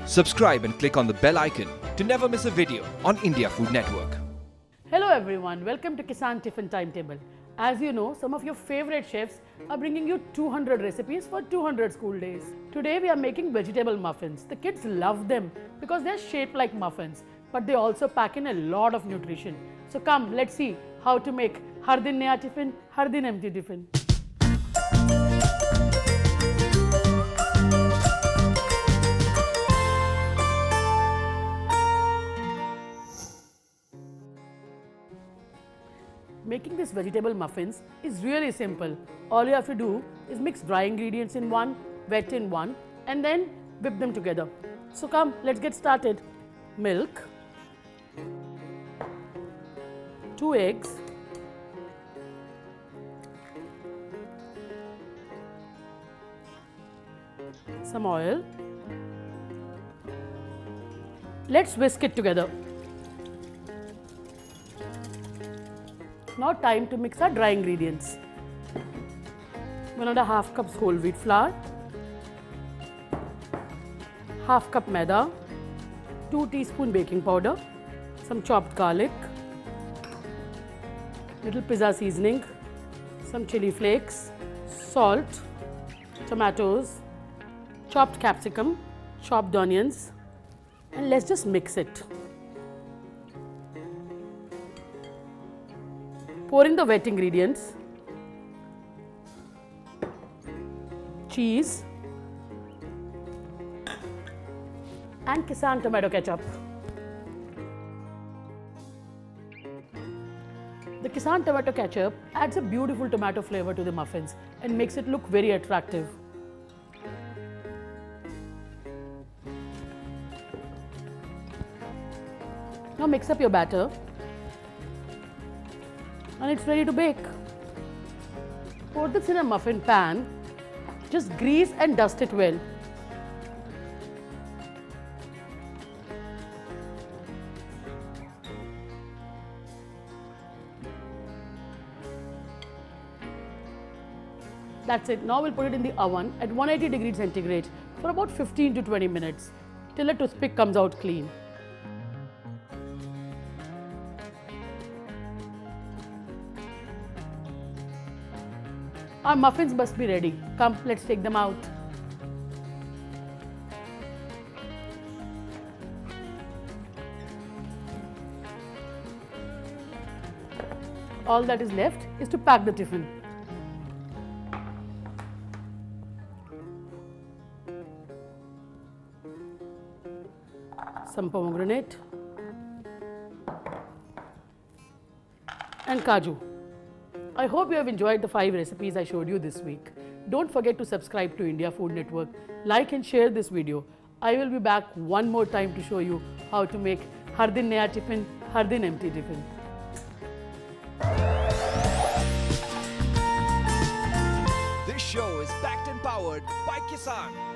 Subscribe and click on the bell icon to never miss a video on India Food Network. Hello everyone, welcome to Kissan Tiffin Timetable. As you know, some of your favorite chefs are bringing you 200 recipes for 200 school days. Today we are making vegetable muffins. The kids love them because they are shaped like muffins, but they also pack in a lot of nutrition. So come, let's see how to make Har Din Naya Tiffin, Har Din Empty Tiffin. Making these vegetable muffins is really simple. All you have to do is mix dry ingredients in one, wet in one, and then whip them together. So come, let's get started. Milk, 2 eggs, some oil. Let's whisk it together. Now time to mix our dry ingredients. 1.5 cups whole wheat flour, half cup maida, 2 teaspoon baking powder, some chopped garlic, little pizza seasoning, some chili flakes, salt, tomatoes, chopped capsicum, chopped onions, and let's just mix it. Pour in the wet ingredients, cheese, and Kissan Tomato Ketchup. The Kissan Tomato Ketchup adds a beautiful tomato flavor to the muffins and makes it look very attractive. Now mix up your batter. And it's ready to bake. Pour this in a muffin pan. Just grease and dust it well. That's it. Now we'll put it in the oven at 180 degrees centigrade for about 15 to 20 minutes till a toothpick comes out clean. Our muffins must be ready. Come, let's take them out. All that is left is to pack the tiffin. Some pomegranate and kaju. I hope you have enjoyed the 5 recipes I showed you this week. Don't forget to subscribe to India Food Network, like and share this video. I will be back one more time to show you how to make Har Din Naya Tiffin, Har Din Empty Tiffin. This show is backed and powered by Kissan.